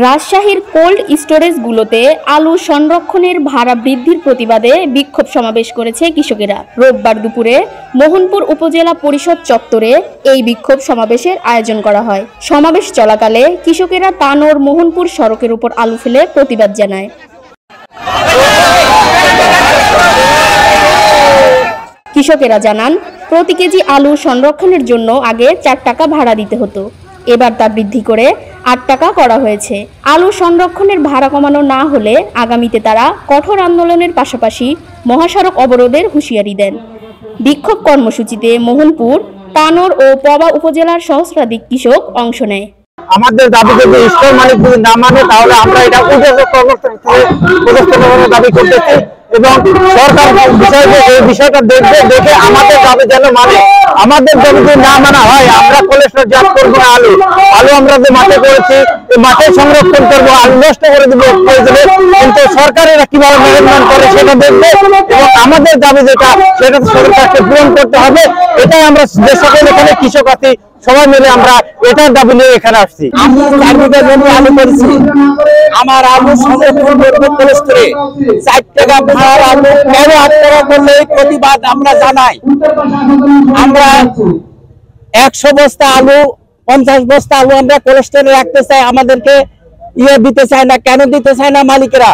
রাজশাহীর কোল্ড স্টোরেজগুলোতে আলু সংরক্ষণের ভাড়া বৃদ্ধির প্রতিবাদে বিক্ষোভ সমাবেশ করেছে কৃষকেরা। রোববার দুপুরে মোহনপুর উপজেলা পরিষদ চত্বরে এই বিক্ষোভ সমাবেশের আয়োজন করা হয়। সমাবেশ চলাকালে কৃষকেরা তানোর মোহনপুর সড়কের উপর আলু ফেলে প্রতিবাদ জানায়। কৃষকেরা জানান, প্রতি কেজি আলু সংরক্ষণের জন্য আগে 4 টাকা ভাড়া দিতে হতো, এবার তা বৃদ্ধি করে 8 টাকা করা হয়েছে। আলু সংরক্ষণের ভাড়া কমানো না হলে আগামীতে তারা কঠোর আন্দোলনের পাশাপাশি মহাসড়ক অবরোধের হুঁশিয়ারি দেন। বিক্ষোভ কর্মসূচিতে মোহনপুর, তানোর ও পবা উপজেলার সহস্রাধিক কৃষক অংশ নেয়। আমাদের দাবি যদি স্টোর মালিক যদি না মানে তাহলে আমরা এটা দাবি করতেছি এবং সরকার বিষয়টা দেখবে, দেখে আমাদের দাবি যেন মানে। আমাদের দাবি যদি না মানা হয় আমরা কোলেস্ট্রল জাত করবো না। আলু আমরা যে মাঠে করেছি মাঠে সংরক্ষণ করবো, আলু নষ্ট করে দেবো কিন্তু সরকারেরা কিভাবে ম্যানেজমেন্ট করে সেটা দেখবে এবং আমাদের দাবি যেটা সেটা সরকারকে পূরণ করতে হবে। এটাই আমরা যে সকল এখানে কৃষক আছি সবাই মিলে আমরা এটার দাবি নিয়ে এখানে আসছি। আমি 4 বিঘা জমি আলু করেছি, আমার আলু সংরক্ষণ করবো কোলেস্ট্রলে 4 টাকা ভাড়া আলু কেন 8 টাকা করলে এই প্রতিবাদ আমরা জানাই। আমরা 100 বস্তা আলু 50 বস্তা আলু আমরা কোলেস্ট্রলে রাখতে চাই, আমাদেরকে দিতে চায় না। কেন দিতে চায় না মালিকরা?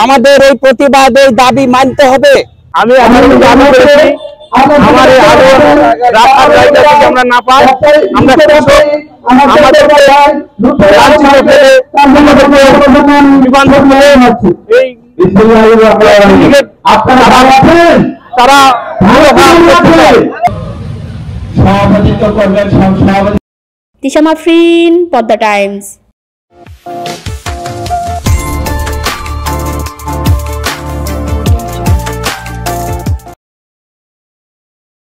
আমাদের এই প্রতিবাদ এই দাবি মানতে হবে। আমি আমার এই আলু রাখার জায়গা যদি আমরা না পাই আমরা তারা তিশা মাফরিন, পদ্মা টাইমস।